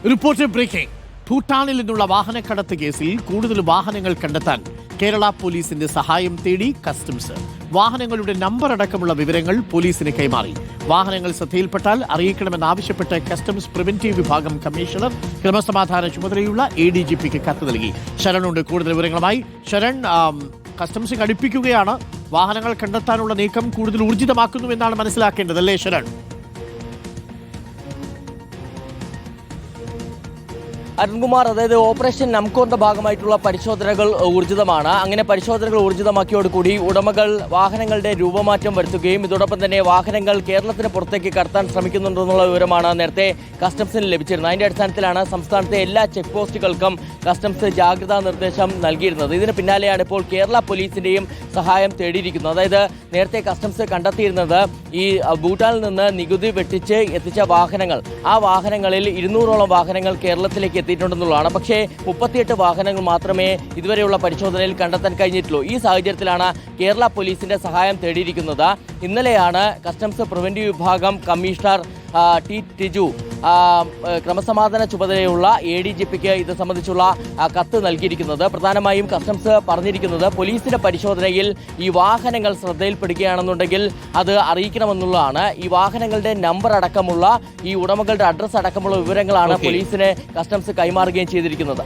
Report breaking. ഭൂട്ടാനിൽ നിന്നുള്ള വാഹനക്കടത്ത് കേസിൽ കൂടുതൽ വാഹനങ്ങൾ കണ്ടെത്താൻ കേരള പോലീസിന്റെ സഹായം തേടി കസ്റ്റംസ്. വാഹനങ്ങളുടെ നമ്പർ അടക്കമുള്ള വിവരങ്ങൾ പോലീസിന് കൈമാറി. വാഹനങ്ങൾ ശ്രദ്ധയിൽപ്പെട്ടാൽ അറിയിക്കണമെന്നാവശ്യപ്പെട്ട് കസ്റ്റംസ് പ്രിവന്റീവ് വിഭാഗം കമ്മീഷണർ ക്രമസമാധാന ചുമതലയുള്ള ADGPക്ക് കത്ത് നൽകി. ശരണുണ്ട് കൂടുതൽ വിവരങ്ങളുമായി. ശരൺ, കസ്റ്റംസ് ഘടിപ്പിക്കുകയാണ്. വാഹനങ്ങൾ കണ്ടെത്താനുള്ള നീക്കം കൂടുതൽ ഊർജിതമാക്കുന്നുവെന്നാണ് മനസ്സിലാക്കേണ്ടത്, അല്ലേ ശരൺ? അരുൺകുമാർ, അതായത് ഓപ്പറേഷൻ നംകോറിന്റെ ഭാഗമായിട്ടുള്ള പരിശോധനകൾ ഊർജിതമാണ്. അങ്ങനെ പരിശോധനകൾ ഊർജിതമാക്കിയോടുകൂടി ഉടമകൾ വാഹനങ്ങളുടെ രൂപമാറ്റം വരുത്തുകയും ഇതോടൊപ്പം തന്നെ വാഹനങ്ങൾ കേരളത്തിന് പുറത്തേക്ക് കടത്താൻ ശ്രമിക്കുന്നുണ്ടെന്നുള്ള വിവരമാണ് നേരത്തെ കസ്റ്റംസിന് ലഭിച്ചിരുന്നത്. അതിന്റെ അടിസ്ഥാനത്തിലാണ് സംസ്ഥാനത്തെ എല്ലാ ചെക്ക് പോസ്റ്റുകൾക്കും കസ്റ്റംസ് ജാഗ്രതാ നിർദ്ദേശം നൽകിയിരുന്നത്. ഇതിന് പിന്നാലെയാണ് ഇപ്പോൾ കേരള പോലീസിന്റെയും സഹായം തേടിയിരിക്കുന്നത്. അതായത് നേരത്തെ കസ്റ്റംസ് കണ്ടെത്തിയിരുന്നത് ഈ ഭൂട്ടാനിൽ നിന്ന് നികുതി വെട്ടിച്ച് എത്തിച്ച വാഹനങ്ങൾ, ആ വാഹനങ്ങളിൽ 200ഓളം വാഹനങ്ങൾ കേരളത്തിലേക്ക് എത്തിയിട്ടുണ്ടെന്നുള്ളതാണ്. പക്ഷേ 38 വാഹനങ്ങൾ മാത്രമേ ഇതുവരെയുള്ള പരിശോധനയിൽ കണ്ടെത്താൻ കഴിഞ്ഞിട്ടുള്ളൂ. ഈ സാഹചര്യത്തിലാണ് കേരള പോലീസിന്റെ സഹായം തേടിയിരിക്കുന്നത്. ഇന്നലെയാണ് കസ്റ്റംസ് പ്രിവന്റീവ് വിഭാഗം കമ്മീഷണർ ടി ടിജു ക്രമസമാധാന ചുമതലയുള്ള ADGPക്ക് ഇത് സംബന്ധിച്ചുള്ള കത്ത് നൽകിയിരിക്കുന്നത്. പ്രധാനമായും കസ്റ്റംസ് പറഞ്ഞിരിക്കുന്നത് പോലീസിന്റെ പരിശോധനയിൽ ഈ വാഹനങ്ങൾ ശ്രദ്ധയിൽപ്പെടുകയാണെന്നുണ്ടെങ്കിൽ അത് അറിയിക്കണമെന്നുള്ളതാണ്. ഈ വാഹനങ്ങളുടെ നമ്പർ അടക്കമുള്ള ഈ ഉടമകളുടെ അഡ്രസ്സ് അടക്കമുള്ള വിവരങ്ങളാണ് പോലീസിന് കസ്റ്റംസ് കൈമാറുകയും ചെയ്തിരിക്കുന്നത്.